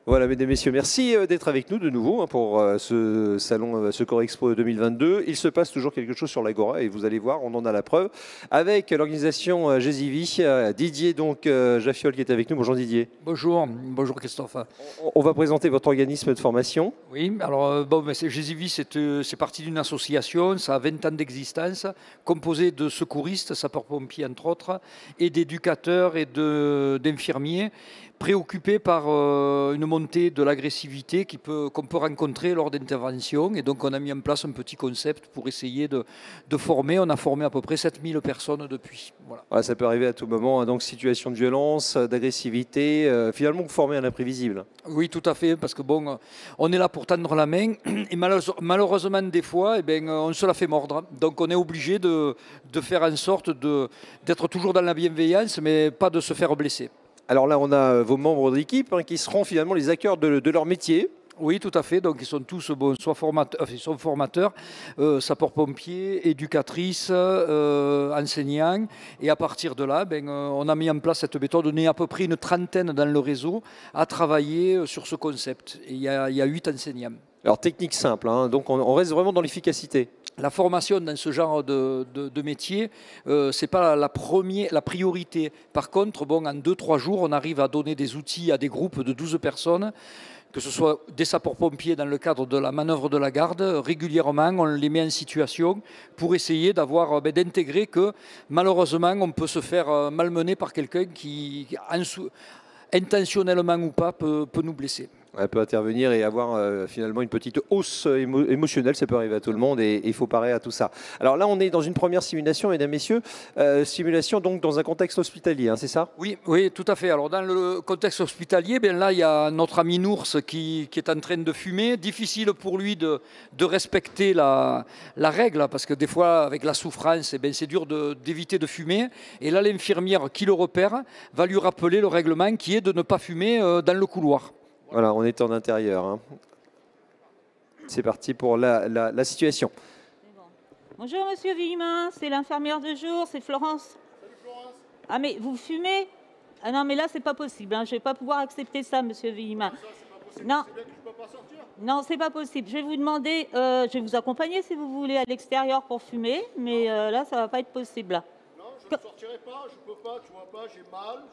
Voilà, mesdames et messieurs, merci d'être avec nous de nouveau pour ce salon Secor Expo 2022. Il se passe toujours quelque chose sur l'Agora et vous allez voir, on en a la preuve avec l'organisation Gesivi. Didier Jaffiol qui est avec nous. Bonjour Didier. Bonjour Christophe. On va présenter votre organisme de formation. Oui, alors Gesivi, c'est parti d'une association, ça a 20 ans d'existence, composée de secouristes, sapeurs-pompiers entre autres, et d'éducateurs et d'infirmiers, préoccupés par une montée de l'agressivité qu'on peut rencontrer lors d'interventions. Et donc on a mis en place un petit concept pour essayer de former. On a formé à peu près 7000 personnes depuis. Voilà, ça peut arriver à tout moment, hein, donc situation de violence, d'agressivité, finalement vous formez un imprévisible. Oui, tout à fait, parce que bon, on est là pour tendre la main et malheureusement des fois, on se la fait mordre. Donc on est obligé de faire en sorte d'être toujours dans la bienveillance, mais pas de se faire blesser. Alors là, on a vos membres d'équipe qui seront finalement les acteurs de leur métier. Oui, tout à fait. Donc, ils sont tous formateurs, sapeurs-pompiers, éducatrices, enseignants. Et à partir de là, on a mis en place cette méthode. On est à peu près une trentaine dans le réseau à travailler sur ce concept. Et il y a 8 enseignants. Alors, technique simple, hein, donc on reste vraiment dans l'efficacité. La formation dans ce genre de métier, ce n'est pas la priorité. Par contre, en 2-3 jours, on arrive à donner des outils à des groupes de 12 personnes, que ce soit des sapeurs-pompiers dans le cadre de la manœuvre de la garde. Régulièrement, on les met en situation pour essayer d'intégrer que malheureusement, on peut se faire malmener par quelqu'un qui, intentionnellement ou pas, peut nous blesser. Elle peut intervenir et avoir finalement une petite hausse émotionnelle, ça peut arriver à tout le monde et il faut parer à tout ça. Alors là, on est dans une première simulation, mesdames, messieurs, simulation donc dans un contexte hospitalier, hein, c'est ça? Oui, tout à fait. Alors dans le contexte hospitalier, là, il y a notre ami Nours qui est en train de fumer. Difficile pour lui de respecter la règle, parce que des fois, avec la souffrance, c'est dur d'éviter de fumer. Et là, l'infirmière qui le repère va lui rappeler le règlement qui est de ne pas fumer dans le couloir. Voilà, on est en intérieur. Hein. C'est parti pour la situation. Bon. Bonjour Monsieur Villemin, c'est l'infirmière de jour, c'est Florence. Salut Florence. Ah mais vous fumez? Ah non mais là c'est pas possible, hein. Je vais pas pouvoir accepter ça Monsieur Villemin. Non. Non. C'est bien que je peux pas sortir. Non, c'est pas possible. Je vais vous demander, je vais vous accompagner si vous voulez à l'extérieur pour fumer, mais là ça va pas être possible. Là. Non, je ne sortirai pas, je peux pas, tu vois pas, j'ai mal,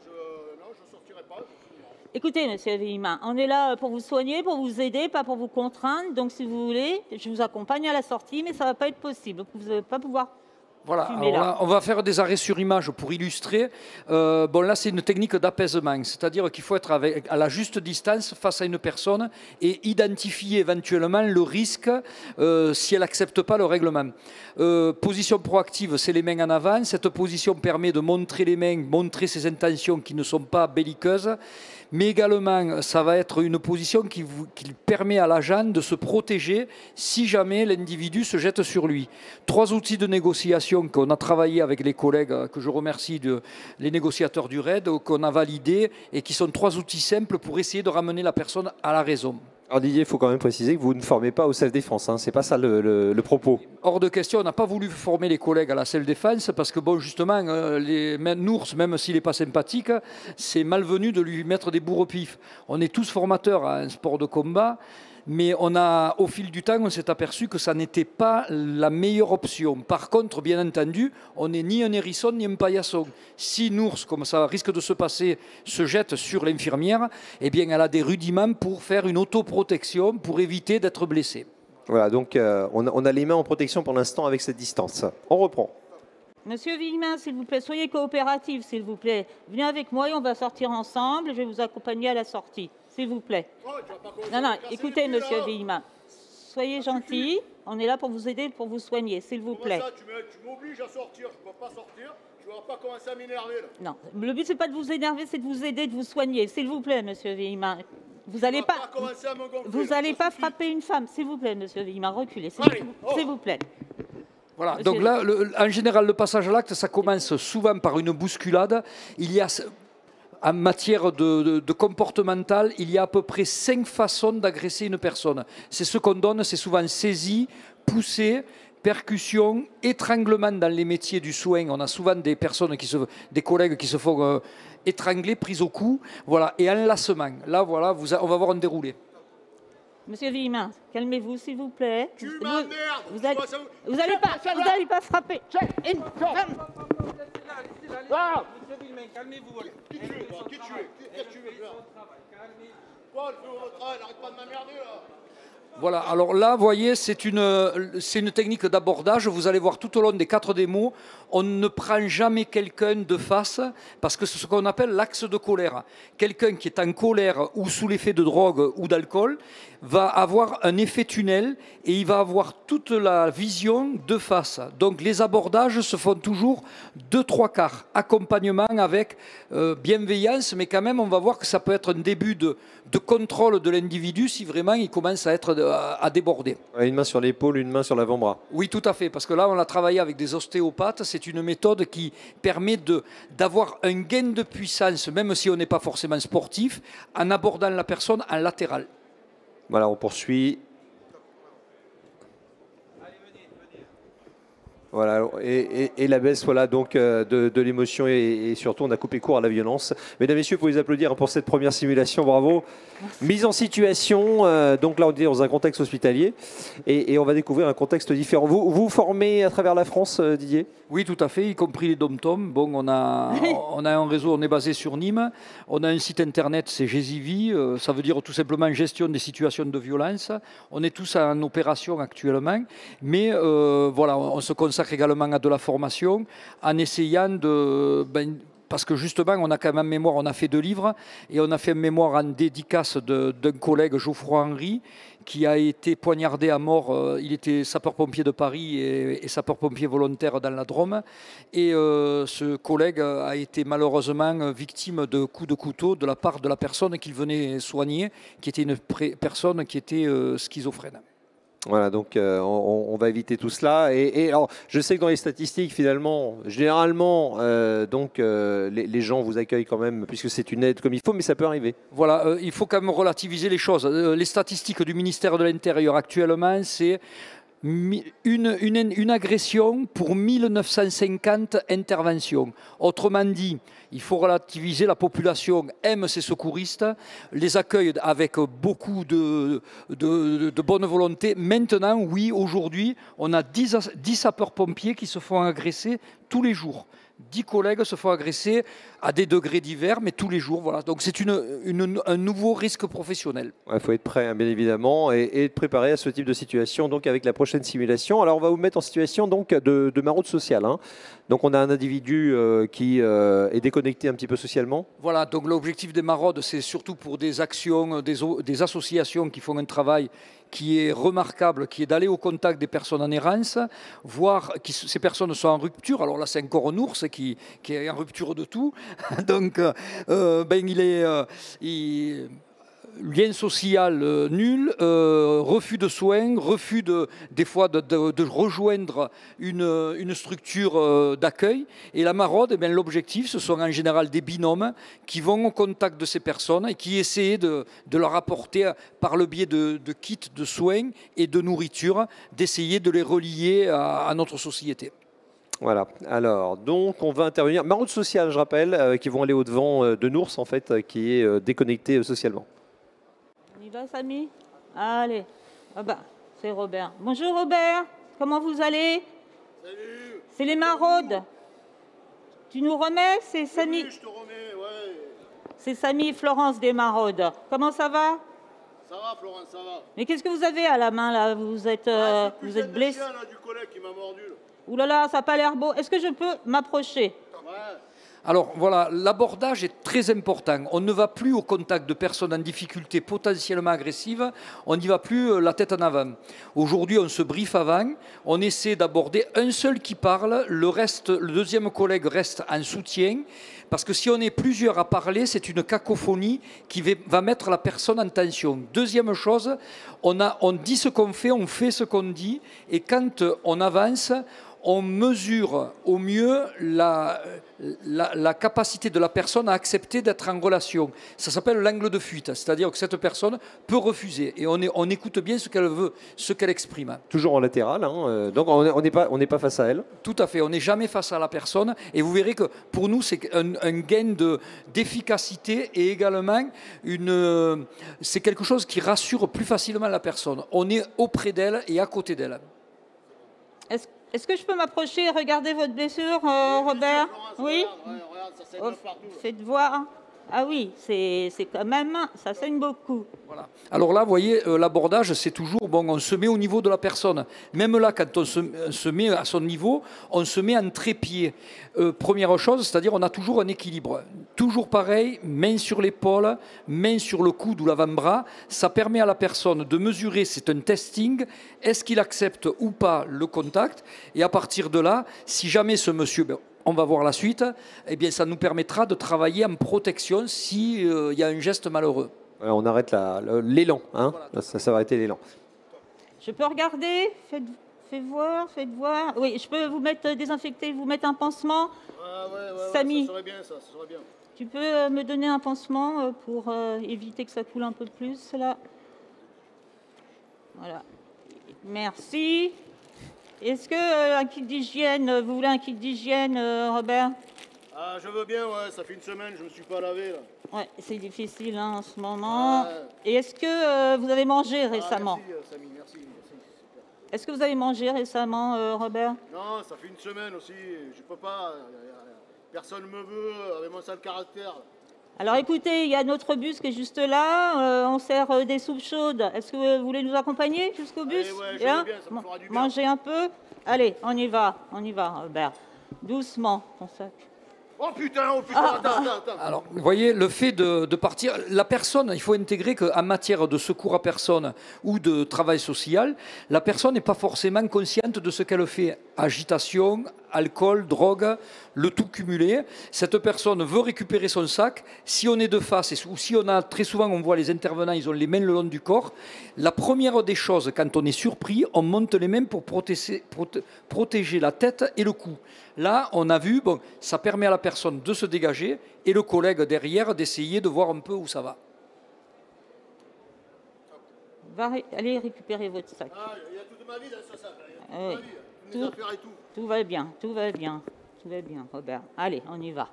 non, je sortirai pas. Écoutez, Monsieur Villemin, on est là pour vous soigner, pour vous aider, pas pour vous contraindre. Donc, si vous voulez, je vous accompagne à la sortie, mais ça ne va pas être possible. Vous n'allez pas pouvoir voilà, fumer là. Là, on va faire des arrêts sur image pour illustrer. Là, c'est une technique d'apaisement, c'est-à-dire qu'il faut être à la juste distance face à une personne et identifier éventuellement le risque si elle n'accepte pas le règlement. Position proactive, c'est les mains en avant. Cette position permet de montrer les mains, montrer ses intentions qui ne sont pas belliqueuses. Mais également, ça va être une position qui permet à l'agent de se protéger si jamais l'individu se jette sur lui. 3 outils de négociation qu'on a travaillé avec les collègues, que je remercie, les négociateurs du RAID, qu'on a validés et qui sont 3 outils simples pour essayer de ramener la personne à la raison. Alors Didier, il faut quand même préciser que vous ne formez pas au self-défense, hein, c'est pas ça le propos. Hors de question, on n'a pas voulu former les collègues à la self-défense parce que justement, Nours, même s'il n'est pas sympathique, c'est malvenu de lui mettre des bourres au pif. On est tous formateurs à un sport de combat, mais au fil du temps, on s'est aperçu que ça n'était pas la meilleure option. Par contre, bien entendu, on n'est ni un hérisson ni un paillasson. Si Nours, comme ça risque de se passer, se jette sur l'infirmière, eh bien, elle a des rudiments pour faire une autoprotection, pour éviter d'être blessée. Voilà, donc on a les mains en protection pour l'instant avec cette distance. On reprend. Monsieur Villemin, s'il vous plaît, soyez coopératif, s'il vous plaît. Venez avec moi et on va sortir ensemble. Je vais vous accompagner à la sortie, s'il vous plaît. Non, écoutez, Monsieur Villemin, soyez gentil. On est là pour vous aider, pour vous soigner, s'il vous plaît. Ça, tu m'obliges à sortir, je ne peux pas sortir. Je ne vais pas commencer à m'énerver. Non, le but, ce n'est pas de vous énerver, c'est de vous aider, de vous soigner, s'il vous plaît, Monsieur Villemin. Vous n'allez pas frapper une femme, s'il vous plaît, Monsieur Villemin. Reculez, s'il vous plaît. Voilà, donc là, en général, le passage à l'acte, ça commence souvent par une bousculade. Il y a, en matière de comportemental, il y a à peu près 5 façons d'agresser une personne. C'est ce qu'on donne, c'est souvent saisi, poussé, percussion, étranglement dans les métiers du soin. On a souvent des personnes, des collègues qui se font étrangler, prises au cou. Voilà, et enlacement. Là, voilà, on va voir un déroulé. Monsieur Villemin, calmez-vous s'il vous plaît. Tu m'emmerdes. Vous allez pas frapper. Ah, Monsieur Villemin, calmez-vous. Qui tu es, toi? Qui tu es? Qu'est-ce que tu veux faire? Paul, fais votre travail, arrête pas de m'emmerder là. Voilà, alors là, vous voyez, c'est une technique d'abordage. Vous allez voir tout au long des 4 démos, on ne prend jamais quelqu'un de face parce que c'est ce qu'on appelle l'axe de colère. Quelqu'un qui est en colère ou sous l'effet de drogue ou d'alcool va avoir un effet tunnel et il va avoir toute la vision de face. Donc les abordages se font toujours 2-3 quarts. Accompagnement avec bienveillance, mais quand même on va voir que ça peut être un début de contrôle de l'individu si vraiment il commence à déborder. Une main sur l'épaule, une main sur l'avant-bras. Oui, tout à fait, parce que là on a travaillé avec des ostéopathes. C'est une méthode qui permet d'avoir un gain de puissance, même si on n'est pas forcément sportif, en abordant la personne en latéral. Voilà, on poursuit. Voilà, et la baisse voilà, donc, de l'émotion et surtout on a coupé court à la violence. Mesdames, Messieurs, vous pouvez les applaudir pour cette première simulation, bravo. Mise en situation, donc là on est dans un contexte hospitalier et on va découvrir un contexte différent. Vous formez à travers la France, Didier? Oui, tout à fait, y compris les dom-toms. Bon, on a un réseau, on est basé sur Nîmes. On a un site internet, c'est Gésivi. Ça veut dire tout simplement gestion des situations de violence. On est tous en opération actuellement. Mais voilà, on se consacre également à de la formation en essayant parce que justement, on a quand même mémoire, on a fait 2 livres et on a fait un mémoire en dédicace d'un collègue, Geoffroy Henry, qui a été poignardé à mort. Il était sapeur-pompier de Paris et sapeur-pompier volontaire dans la Drôme. Et ce collègue a été malheureusement victime de coups de couteau de la part de la personne qu'il venait soigner, qui était une personne qui était schizophrène. Voilà, donc on va éviter tout cela. Et alors, je sais que dans les statistiques, finalement, généralement, les gens vous accueillent quand même, puisque c'est une aide comme il faut, mais ça peut arriver. Voilà, il faut quand même relativiser les choses. Les statistiques du ministère de l'Intérieur actuellement, c'est une agression pour 1950 interventions. Autrement dit, il faut relativiser, la population aime ces secouristes, les accueille avec beaucoup de bonne volonté. Maintenant, oui, aujourd'hui, on a 10 sapeurs-pompiers qui se font agresser tous les jours. 10 collègues se font agresser à des degrés divers, mais tous les jours. Voilà. Donc c'est un nouveau risque professionnel. Il faut être prêt, hein, bien évidemment, et être préparé à ce type de situation. Donc avec la prochaine simulation, alors on va vous mettre en situation donc de maraude sociale. Hein. Donc on a un individu qui est déconnecté un petit peu socialement. Voilà. Donc l'objectif des maraudes, c'est surtout pour des actions, des associations qui font un travail qui est remarquable, qui est d'aller au contact des personnes en errance, voir que ces personnes sont en rupture. Alors là, c'est encore un ours qui est en rupture de tout. Donc, lien social nul, refus de soins, refus des fois de rejoindre une structure d'accueil. Et la maraude, l'objectif, ce sont en général des binômes qui vont au contact de ces personnes et qui essaient de leur apporter, par le biais de kits de soins et de nourriture, d'essayer de les relier à notre société. Voilà, alors donc on va intervenir. Maraude sociale, je rappelle, qui vont aller au-devant de Nours, en fait, qui est déconnecté socialement. On y va, Samy? Allez. Ah bah, c'est Robert. Bonjour Robert, comment vous allez? Salut. C'est les maraudes. Tu nous remets? C'est Samy. Oui, je te remets, ouais. C'est Samy et Florence des maraudes. Comment ça va? Ça va, Florence, ça va. Mais qu'est-ce que vous avez à la main là? Vous êtes blessé? C'est le du collègue qui m'a mordu. Là. Ouh là là, ça n'a pas l'air beau. Est-ce que je peux m'approcher? Ouais. Alors voilà, l'abordage est très important. On ne va plus au contact de personnes en difficulté potentiellement agressives, on n'y va plus la tête en avant. Aujourd'hui, on se briefe avant, on essaie d'aborder un seul qui parle, le deuxième collègue reste en soutien, parce que si on est plusieurs à parler, c'est une cacophonie qui va mettre la personne en tension. Deuxième chose, on dit ce qu'on fait, on fait ce qu'on dit, et quand on avance, on mesure au mieux la capacité de la personne à accepter d'être en relation. Ça s'appelle l'angle de fuite, c'est-à-dire que cette personne peut refuser et on écoute bien ce qu'elle veut, ce qu'elle exprime. Toujours en latéral, hein, donc on n'est pas face à elle. Tout à fait, on n'est jamais face à la personne et vous verrez que pour nous c'est un gain d'efficacité et également c'est quelque chose qui rassure plus facilement la personne. On est auprès d'elle et à côté d'elle. Est-ce que je peux m'approcher et regarder votre blessure, Robert? Oui. Regarde, ça saigne de partout. Faites voir. Ah oui, c'est quand même, ça saigne beaucoup. Voilà. Alors là, vous voyez, l'abordage, c'est toujours, bon, on se met au niveau de la personne. Même là, quand on se met à son niveau, on se met en trépied. Première chose, c'est-à-dire on a toujours un équilibre. Toujours pareil, main sur l'épaule, main sur le coude ou l'avant-bras. Ça permet à la personne de mesurer, c'est un testing, est-ce qu'il accepte ou pas le contact. Et à partir de là, si jamais ce monsieur... on va voir la suite, eh bien, ça nous permettra de travailler en protection s'il y a un geste malheureux. On arrête l'élan, hein. Voilà. Ça va arrêter l'élan. Je peux regarder? Faites voir. Oui, je peux vous mettre désinfecter, vous mettre un pansement. Ouais, Samy, ça serait bien, ça serait bien. tu peux me donner un pansement pour éviter que ça coule un peu plus, là. Voilà. Merci. Est-ce que un kit d'hygiène, vous voulez un kit d'hygiène, Robert? Ah, je veux bien, ouais, ça fait une semaine, je ne me suis pas lavé, là. Ouais, c'est difficile en ce moment. Et est-ce que vous avez mangé récemment? Merci, Samy, merci. Super. Est-ce que vous avez mangé récemment, Robert? Non, ça fait une semaine aussi, je peux pas, personne ne me veut avec mon sale caractère. Alors écoutez, il y a notre bus qui est juste là, on sert des soupes chaudes. Est-ce que vous voulez nous accompagner jusqu'au bus? Allez, ouais, je veux bien, ça me fera du bien. Mangez un peu. Allez, on y va, Robert. Doucement, ton sac. Oh putain, attends. Alors, vous voyez, le fait de partir, la personne, il faut intégrer qu'en matière de secours à personne ou de travail social, la personne n'est pas forcément consciente de ce qu'elle fait. Agitation, alcool, drogue, le tout cumulé. Cette personne veut récupérer son sac. Si on est de face, ou si on a, très souvent on voit les intervenants, ils ont les mains le long du corps. La première des choses, quand on est surpris, on monte les mains pour protéger la tête et le cou. Là, on a vu, bon, ça permet à la personne de se dégager et le collègue derrière d'essayer de voir un peu où ça va. Allez récupérer votre sac. Ah, il y a toute ma vie dans ce sac. Oui. Tout va bien, Robert. Allez, on y va.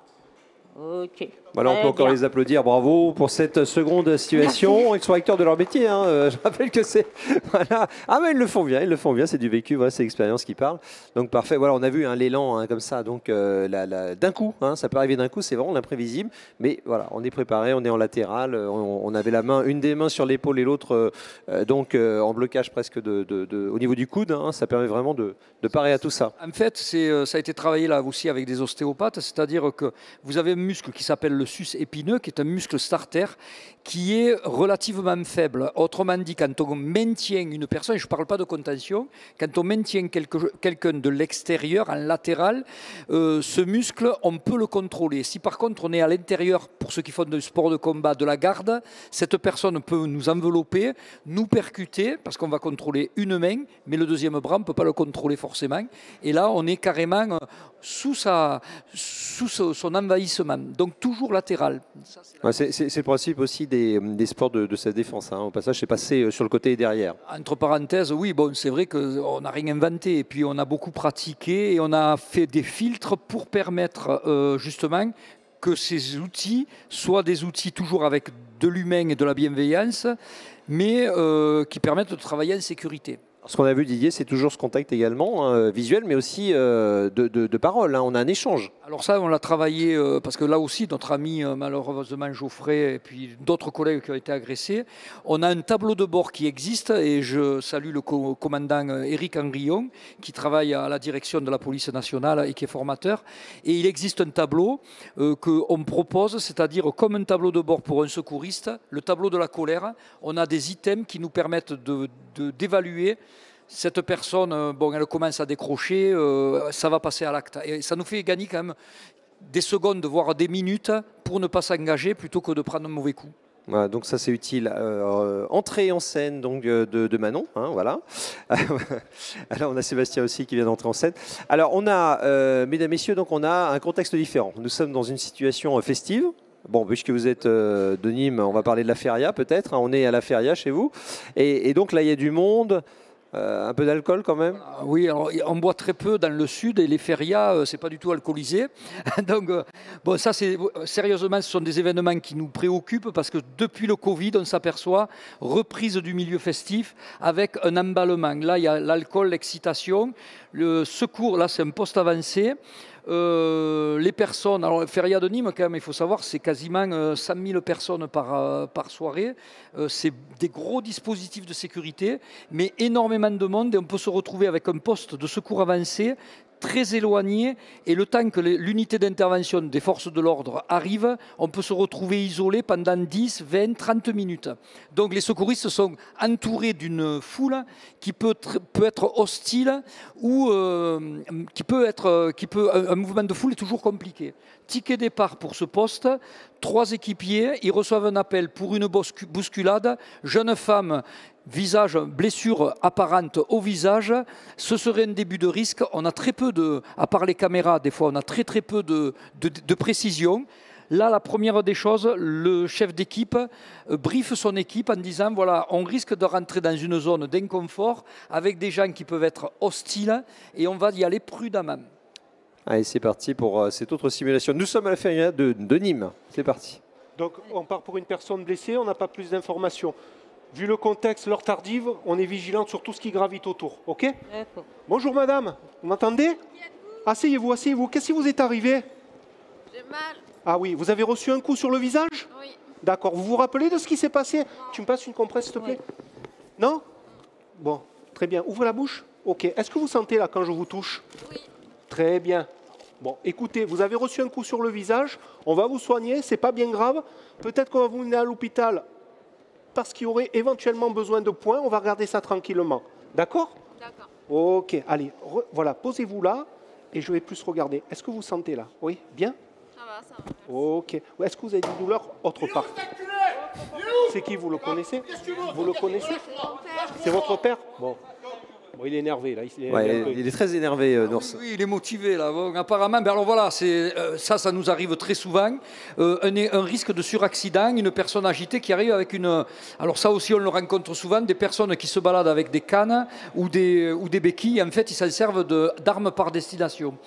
Ok. Voilà, on peut encore les applaudir. Bravo pour cette seconde situation. Merci. Ils sont acteurs de leur métier. Hein. Je rappelle que c'est. Voilà. Ah, mais ils le font bien. C'est du vécu, voilà, c'est l'expérience qui parle. Donc, parfait. Voilà, on a vu l'élan comme ça. Donc, d'un coup, ça peut arriver d'un coup. C'est vraiment l'imprévisible. Mais voilà, on est préparé. On est en latéral. On avait une des mains sur l'épaule et l'autre en blocage presque au niveau du coude. Ça permet vraiment de parer à tout ça. En fait, ça a été travaillé là aussi avec des ostéopathes. C'est-à-dire que vous avez un muscle qui s'appelle le sus épineux, qui est un muscle starter, qui est relativement faible. Autrement dit, quand on maintient une personne, je ne parle pas de contention, quand on maintient quelqu'un de l'extérieur, en latéral, ce muscle, on peut le contrôler. Si par contre on est à l'intérieur, pour ceux qui font du sport de combat, de la garde, cette personne peut nous envelopper, nous percuter, parce qu'on va contrôler une main, mais le deuxième bras, on ne peut pas le contrôler forcément. Et là, on est carrément sous son envahissement. Donc toujours latéral. C'est le principe aussi des sports de cette défense. Au passage, c'est passé sur le côté et derrière. Entre parenthèses, oui, bon, c'est vrai qu'on n'a rien inventé. Et puis on a beaucoup pratiqué et on a fait des filtres pour permettre justement que ces outils soient des outils toujours avec de l'humain et de la bienveillance, mais qui permettent de travailler en sécurité. Ce qu'on a vu, Didier, c'est toujours ce contact également, visuel, mais aussi de parole. On a un échange. Alors ça, on l'a travaillé, parce que là aussi, notre ami, malheureusement, Geoffrey, et puis d'autres collègues qui ont été agressés, on a un tableau de bord qui existe, et je salue le commandant Éric Henrion, qui travaille à la direction de la police nationale et qui est formateur. Et il existe un tableau qu'on propose, c'est-à-dire comme un tableau de bord pour un secouriste, le tableau de la colère. On a des items qui nous permettent d'évaluer cette personne, bon, elle commence à décrocher, ça va passer à l'acte. Et ça nous fait gagner quand même des secondes, voire des minutes, pour ne pas s'engager plutôt que de prendre un mauvais coup. Voilà, donc ça c'est utile. Entrée en scène donc de Manon, hein, voilà. Alors on a Sébastien aussi qui vient d'entrer en scène. Alors on a, mesdames, messieurs, donc on a un contexte différent. Nous sommes dans une situation festive. Bon, puisque vous êtes de Nîmes, on va parler de la feria peut-être. Hein, on est à la feria chez vous. Et donc là il y a du monde. Un peu d'alcool quand même. Oui, alors, on boit très peu dans le sud et les férias, c'est pas du tout alcoolisé. Donc, bon, ça, sérieusement, ce sont des événements qui nous préoccupent parce que depuis le Covid, on s'aperçoit reprise du milieu festif avec un emballement. Là, il y a l'alcool, l'excitation, le secours. Là, c'est un poste avancé. Les personnes, alors Feria de Nîmes quand même, il faut savoir, c'est quasiment 100 000 personnes par soirée. C'est des gros dispositifs de sécurité, mais énormément de monde et on peut se retrouver avec un poste de secours avancé très éloigné et le temps que l'unité d'intervention des forces de l'ordre arrive, on peut se retrouver isolé pendant 10, 20, 30 minutes. Donc les secouristes sont entourés d'une foule qui peut être hostile ou un mouvement de foule est toujours compliqué. Ticket départ pour ce poste, 3 équipiers, ils reçoivent un appel pour une bousculade, jeune femme, visage, blessure apparente au visage, ce serait un début de risque. On a très peu à part les caméras, des fois on a très peu de précision. Là, la première des choses, le chef d'équipe briefe son équipe en disant, voilà, on risque de rentrer dans une zone d'inconfort avec des gens qui peuvent être hostiles et on va y aller prudemment. Allez, c'est parti pour cette autre simulation. Nous sommes à la feria de Nîmes. C'est parti. Donc, on part pour une personne blessée, on n'a pas plus d'informations. Vu le contexte, l'heure tardive, on est vigilant sur tout ce qui gravite autour. OK? D'accord. Bonjour madame, vous m'entendez? Asseyez-vous, asseyez-vous. Qu'est-ce qui vous est arrivé? J'ai mal. Ah oui, vous avez reçu un coup sur le visage? Oui. D'accord. Vous vous rappelez de ce qui s'est passé? Tu me passes une compresse, s'il te plaît? Non? Bon, très bien. Ouvre la bouche. OK. Est-ce que vous sentez là quand je vous touche? Oui. Très bien. Bon, écoutez, vous avez reçu un coup sur le visage. On va vous soigner, c'est pas bien grave. Peut-être qu'on va vous mener à l'hôpital parce qu'il y aurait éventuellement besoin de points. On va regarder ça tranquillement. D'accord? D'accord. OK. Allez, voilà, posez-vous là et je vais plus regarder. Est-ce que vous sentez là? Oui, bien? Ça va, ça va. OK. Est-ce que vous avez des douleurs autre part? C'est qui, vous le connaissez? Vous le connaissez? C'est votre père? Bon. Bon, il est énervé là. Il est très énervé, Nours. Oui, il est motivé là. Bon, apparemment, ben alors voilà, ça nous arrive très souvent. Un risque de suraccident, une personne agitée qui arrive avec une. Alors ça aussi, on le rencontre souvent, des personnes qui se baladent avec des cannes ou des béquilles. En fait, ils s'en servent d'armes par destination.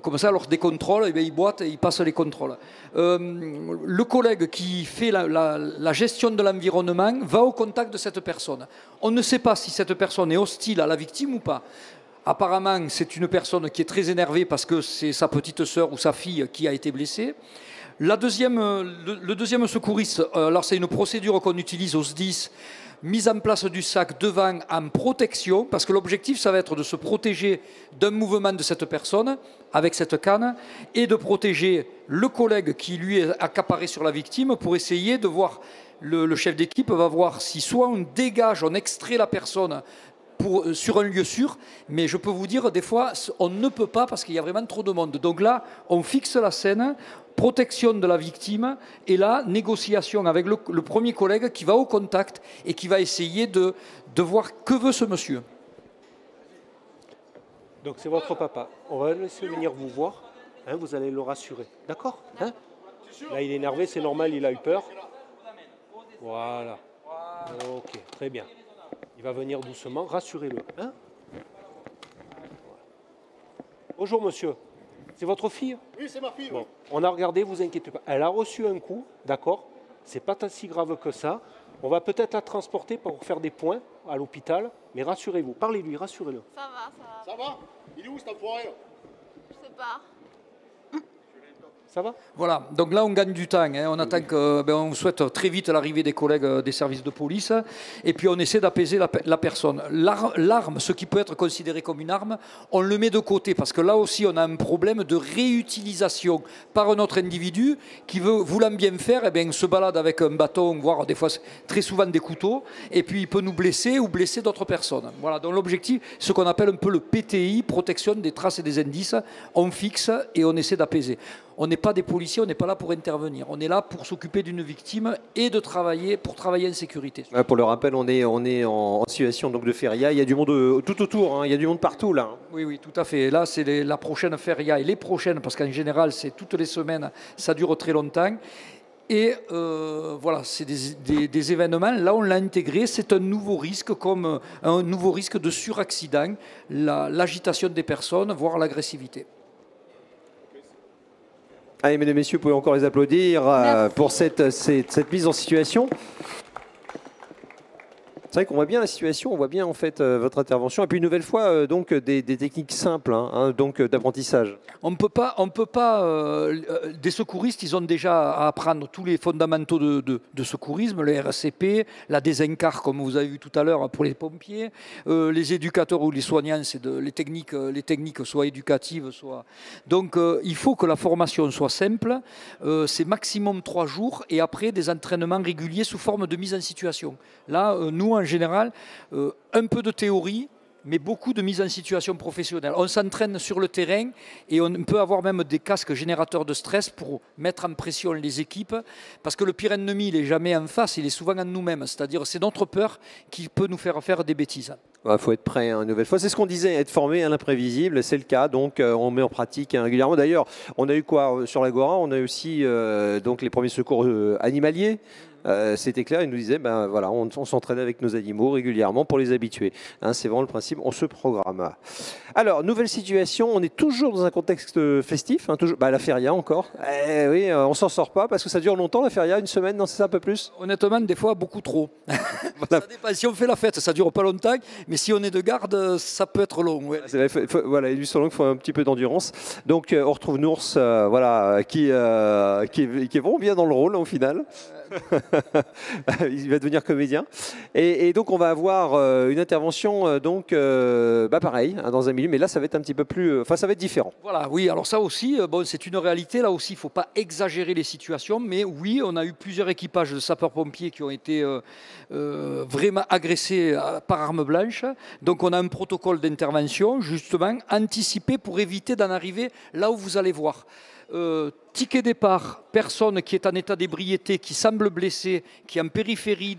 Comme ça, lors des contrôles, eh bien, ils boitent et ils passent les contrôles. Le collègue qui fait la gestion de l'environnement va au contact de cette personne. On ne sait pas si cette personne est hostile à la victime ou pas. Apparemment, c'est une personne qui est très énervée parce que c'est sa petite sœur ou sa fille qui a été blessée. Le deuxième secouriste, alors c'est une procédure qu'on utilise au SDIS, mise en place du sac devant en protection, parce que l'objectif, ça va être de se protéger d'un mouvement de cette personne avec cette canne et de protéger le collègue qui, lui, est accaparé sur la victime pour essayer de voir, le chef d'équipe va voir si soit on dégage, on extrait la personne sur un lieu sûr, mais je peux vous dire, des fois, on ne peut pas parce qu'il y a vraiment trop de monde. Donc là, on fixe la scène, protection de la victime, et là, négociation avec le premier collègue qui va au contact et qui va essayer de voir que veut ce monsieur. Donc c'est votre papa. On va le laisser venir vous voir. Hein, vous allez le rassurer. D'accord, hein? Là, il est énervé, c'est normal, il a eu peur. Voilà. OK, très bien. Il va venir doucement, rassurez-le. Hein? Bonjour monsieur, c'est votre fille? Oui, c'est ma fille. Bon, on a regardé, vous inquiétez pas. Elle a reçu un coup, d'accord? C'est pas si grave que ça. On va peut-être la transporter pour faire des points à l'hôpital, mais rassurez-vous, parlez-lui, rassurez-le. Ça va, ça va. Ça va? Il est où cet enfoiré là? Je sais pas. Ça va? Voilà, donc là on gagne du temps, hein. On attend on souhaite très vite l'arrivée des collègues des services de police et puis on essaie d'apaiser la personne. L'arme, ce qui peut être considéré comme une arme, on le met de côté parce que là aussi on a un problème de réutilisation par un autre individu qui veut, voulant bien faire, se balade avec un bâton, voire des fois très souvent des couteaux, et puis il peut nous blesser ou blesser d'autres personnes. Voilà, donc l'objectif, ce qu'on appelle un peu le PTI, protection des traces et des indices, on fixe et on essaie d'apaiser. On n'est pas des policiers, on n'est pas là pour intervenir. On est là pour s'occuper d'une victime et pour travailler en sécurité. Pour le rappel, on est en situation donc, de feria. Il y a du monde tout autour, hein. Il y a du monde partout là. Oui, tout à fait. Là, c'est la prochaine feria et les prochaines, parce qu'en général, c'est toutes les semaines, ça dure très longtemps. Et voilà, c'est des événements. Là, on l'a intégré. C'est un nouveau risque, comme un nouveau risque de suraccident, l'agitation des personnes, voire l'agressivité. Allez, mesdames et messieurs, vous pouvez encore les applaudir pour cette mise en situation. C'est vrai qu'on voit bien la situation, on voit bien en fait votre intervention. Et puis une nouvelle fois, donc des techniques simples donc d'apprentissage. On ne peut pas. Des secouristes, ils ont déjà à apprendre tous les fondamentaux de secourisme, le RCP, la désencarre, comme vous avez vu tout à l'heure pour les pompiers, les éducateurs ou les soignants, c'est les techniques soit éducatives, soit. Donc il faut que la formation soit simple. C'est maximum 3 jours et après des entraînements réguliers sous forme de mise en situation. Là, nous en général, un peu de théorie, mais beaucoup de mise en situation professionnelle. On s'entraîne sur le terrain et on peut avoir même des casques générateurs de stress pour mettre en pression les équipes, parce que le pire ennemi, il n'est jamais en face, il est souvent en nous-mêmes. C'est-à-dire c'est notre peur qui peut nous faire faire des bêtises. Il faut être prêt une nouvelle fois. C'est ce qu'on disait, être formé à l'imprévisible, c'est le cas. Donc on met en pratique régulièrement. D'ailleurs, on a eu quoi sur l'Agora? On a eu aussi donc les premiers secours animaliers. C'était clair, il nous disait, voilà, on s'entraîne avec nos animaux régulièrement pour les habituer. C'est vraiment le principe, on se programme. Alors, nouvelle situation, on est toujours dans un contexte festif, toujours, la feria encore. Oui, on s'en sort pas parce que ça dure longtemps la feria, une semaine, non, c'est ça, un peu plus? Honnêtement, des fois, beaucoup trop. Ça dépend. Si on fait la fête, ça dure pas longtemps, mais si on est de garde, ça peut être long. Ouais. Voilà, il faut un petit peu d'endurance. Donc, on retrouve Nours, qui est vraiment bien dans le rôle au final. Il va devenir comédien et donc on va avoir une intervention pareil dans un milieu, mais là ça va être un petit peu plus, ça va être différent. Voilà, oui, alors ça aussi, c'est une réalité. Là aussi, il ne faut pas exagérer les situations, mais oui, on a eu plusieurs équipages de sapeurs-pompiers qui ont été vraiment agressés par arme blanche. Donc on a un protocole d'intervention justement anticipé pour éviter d'en arriver là où vous allez voir. Ticket départ, personne qui est en état d'ébriété, qui semble blessé, qui est en périphérie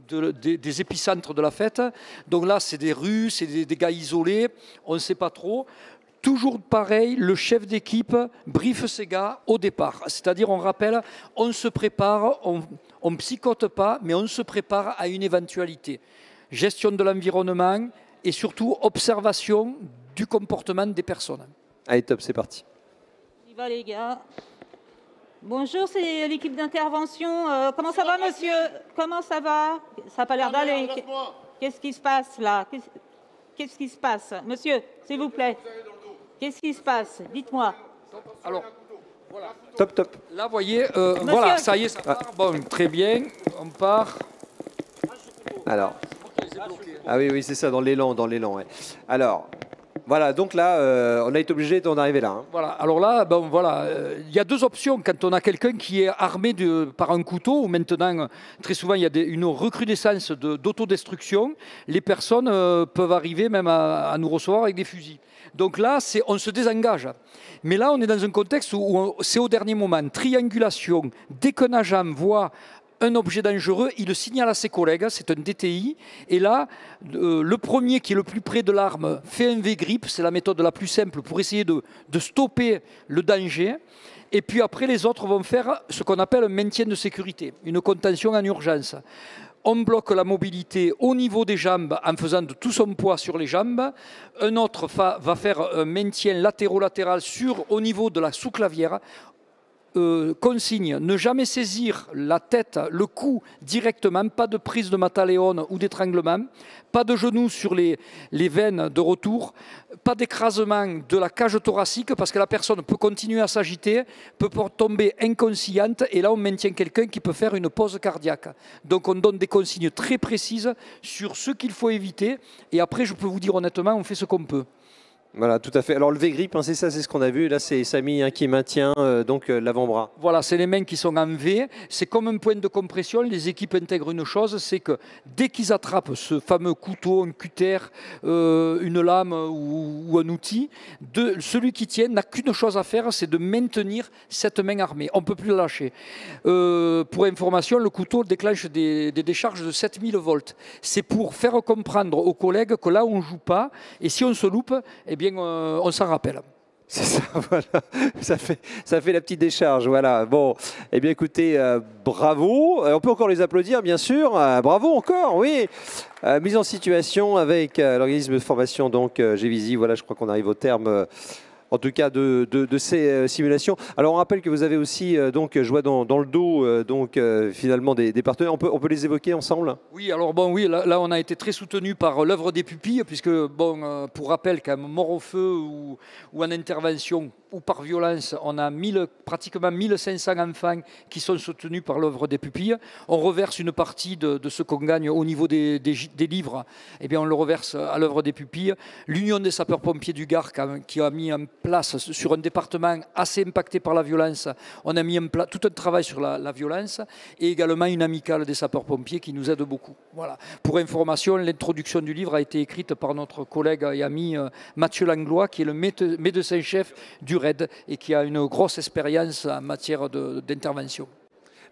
des épicentres de la fête. Donc là, c'est des rues, c'est des gars isolés, on ne sait pas trop. Toujours pareil, le chef d'équipe briefe ses gars au départ. C'est-à-dire, on rappelle, on se prépare, on ne psychote pas, mais on se prépare à une éventualité. Gestion de l'environnement et surtout observation du comportement des personnes. Allez, top, c'est parti. On y va, les gars. Bonjour, c'est l'équipe d'intervention. Comment ça va, monsieur? Comment ça va? Ça n'a pas l'air d'aller. Qu'est-ce qui se passe, là? Qu'est-ce qui se passe? Monsieur, s'il vous plaît. Qu'est-ce qui se passe? Dites-moi. Alors, voilà. Top. Là, vous voyez, voilà, ça y est, ça part. Bon, très bien, on part. Alors. Ah oui, c'est ça, dans l'élan, ouais. Alors. Voilà, donc là, on a été obligé d'en arriver là. Voilà, alors là, il y a 2 options quand on a quelqu'un qui est armé par un couteau, ou maintenant, très souvent, il y a une recrudescence d'autodestruction. Les personnes peuvent arriver même à nous recevoir avec des fusils. Donc là, on se désengage. Mais là, on est dans un contexte où c'est au dernier moment. Triangulation, dès qu'un agent voit un objet dangereux, il le signale à ses collègues, c'est un DTI. Et là, le premier qui est le plus près de l'arme fait un V-grip, c'est la méthode la plus simple pour essayer de stopper le danger. Et puis après, les autres vont faire ce qu'on appelle un maintien de sécurité, une contention en urgence. On bloque la mobilité au niveau des jambes en faisant de tout son poids sur les jambes. Un autre va faire un maintien latéral au niveau de la sous-clavière. Consigne, ne jamais saisir la tête, le cou directement, pas de prise de mataléone ou d'étranglement, pas de genoux sur les veines de retour, pas d'écrasement de la cage thoracique parce que la personne peut continuer à s'agiter, peut tomber inconsciente et là on maintient quelqu'un qui peut faire une pause cardiaque. Donc on donne des consignes très précises sur ce qu'il faut éviter et après je peux vous dire honnêtement on fait ce qu'on peut. Voilà, tout à fait. Alors le V-grip, hein, c'est ça, c'est ce qu'on a vu. Là, c'est Samy qui maintient l'avant-bras. Voilà, c'est les mains qui sont en V. C'est comme un point de compression. Les équipes intègrent une chose, c'est que dès qu'ils attrapent ce fameux couteau, un cutter, une lame ou un outil, celui qui tient n'a qu'une chose à faire, c'est de maintenir cette main armée. On ne peut plus la lâcher. Pour information, le couteau déclenche des décharges de 7000 volts. C'est pour faire comprendre aux collègues que là, on ne joue pas. Et si on se loupe, eh bien, on s'en rappelle. C'est ça, voilà. Ça fait la petite décharge, voilà. Bon, eh bien, écoutez, bravo. On peut encore les applaudir, bien sûr. Bravo encore, oui. Mise en situation avec l'organisme de formation, donc GVizy. Voilà, je crois qu'on arrive au terme. En tout cas de ces simulations. Alors on rappelle que vous avez aussi joué dans le dos finalement des partenaires. On peut les évoquer ensemble? Oui, alors bon, oui, là on a été très soutenu par l'œuvre des pupilles, puisque bon, pour rappel, quand même, mort au feu ou en intervention ou par violence, on a pratiquement 1500 enfants qui sont soutenus par l'œuvre des pupilles. On reverse une partie de ce qu'on gagne au niveau des livres, eh bien on le reverse à l'œuvre des pupilles. L'Union des sapeurs-pompiers du Gard, qui a mis en place sur un département assez impacté par la violence, on a mis en place tout un travail sur la violence, et également une amicale des sapeurs-pompiers qui nous aide beaucoup. Voilà. Pour information, l'introduction du livre a été écrite par notre collègue et ami Mathieu Langlois, qui est le médecin-chef du RAID et qui a une grosse expérience en matière d'intervention.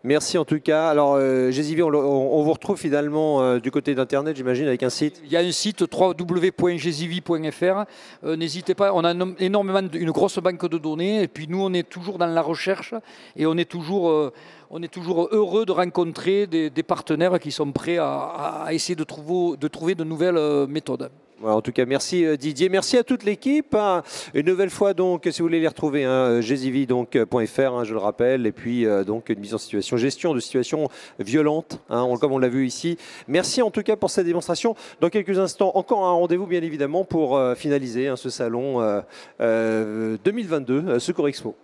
Merci en tout cas. Alors, GVizy, on vous retrouve finalement du côté d'Internet, j'imagine, avec un site. Il y a un site www.gzivi.fr. N'hésitez pas, on a une grosse banque de données. Et puis nous, on est toujours dans la recherche et on est toujours heureux de rencontrer des partenaires qui sont prêts à essayer de trouver de nouvelles méthodes. Voilà, en tout cas, merci Didier. Merci à toute l'équipe. Une nouvelle fois, donc, si vous voulez les retrouver, gzivi.fr, je le rappelle. Et puis, donc, une mise en situation, gestion de situations violentes, comme on l'a vu ici. Merci en tout cas pour cette démonstration. Dans quelques instants, encore un rendez-vous, bien évidemment, pour finaliser ce salon 2022 Secours Expo.